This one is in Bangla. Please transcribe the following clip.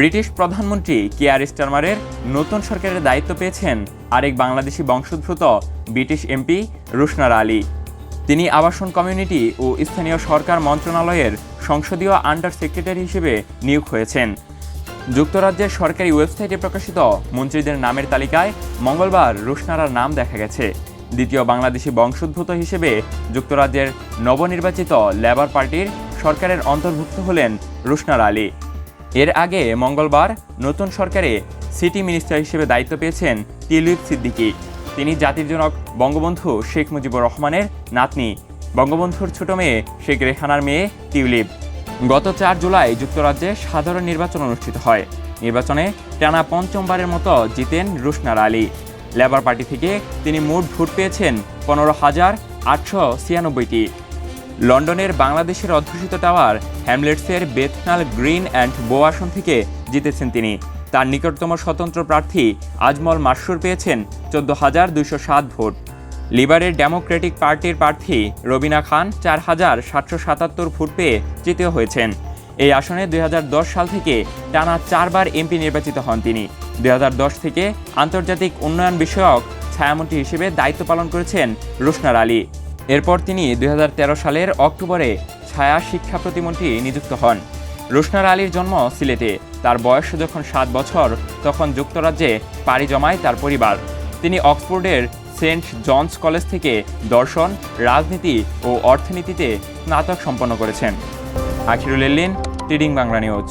ব্রিটিশ প্রধানমন্ত্রী কিয়ার স্টারমারের নতুন সরকারের দায়িত্ব পেয়েছেন আরেক বাংলাদেশি বংশোদ্ভূত ব্রিটিশ এমপি রুশনারা আলী। তিনি আবাসন কমিউনিটি ও স্থানীয় সরকার মন্ত্রণালয়ের সংসদীয় আন্ডার সেক্রেটারি হিসেবে নিয়োগ হয়েছেন। যুক্তরাজ্যের সরকারি ওয়েবসাইটে প্রকাশিত মন্ত্রীদের নামের তালিকায় মঙ্গলবার রুশনারার নাম দেখা গেছে। দ্বিতীয় বাংলাদেশি বংশোদ্ভূত হিসেবে যুক্তরাজ্যের নবনির্বাচিত লেবার পার্টির সরকারের অন্তর্ভুক্ত হলেন রুশনারা আলী। এর আগে মঙ্গলবার নতুন সরকারে সিটি মিনিস্টার হিসেবে দায়িত্ব পেয়েছেন টিউলিপ সিদ্দিকী। তিনি জাতির জনক বঙ্গবন্ধু শেখ মুজিবুর রহমানের নাতনি, বঙ্গবন্ধুর ছোট মেয়ে শেখ রেহানার মেয়ে টিউলিপ। গত ৪ জুলাই যুক্তরাজ্যে সাধারণ নির্বাচন অনুষ্ঠিত হয়। নির্বাচনে টানা পঞ্চমবারের মতো জিতেন রুশনারা আলী। লেবার পার্টি থেকে তিনি মোট ভোট পেয়েছেন ১৫,৮৯৬টি। লন্ডনের বাংলাদেশের অধ্যুষিত টাওয়ার হ্যামলেটসের বেথনাল গ্রিন অ্যান্ড বো আসন থেকে জিতেছেন তিনি। তার নিকটতম স্বতন্ত্র প্রার্থী আজমল মাসরুর পেয়েছেন ১৪,২০৭ ভোট। লিবারেল ডেমোক্রেটিক পার্টির প্রার্থী রবিনা খান ৪,৭৭৭ ভোট পেয়ে তৃতীয় হয়েছেন। এই আসনে ২০১০ সাল থেকে টানা ৪ বার এমপি নির্বাচিত হন তিনি। ২০১০ থেকে আন্তর্জাতিক উন্নয়ন বিষয়ক ছায়ামন্ত্রী হিসেবে দায়িত্ব পালন করেছেন রুশনারা আলী। এরপর তিনি ২০১৩ সালের অক্টোবরে ছায়া শিক্ষা প্রতিমন্ত্রী নিযুক্ত হন। রুশনারা আলীর জন্ম সিলেটে। তার বয়স যখন ৭ বছর তখন যুক্তরাজ্যে পাড়ি জমায় তার পরিবার। তিনি অক্সফোর্ডের সেন্ট জনস কলেজ থেকে দর্শন, রাজনীতি ও অর্থনীতিতে স্নাতক সম্পন্ন করেছেন। আখিরুল এল্লিন, টিডিং বাংলা নিউজ।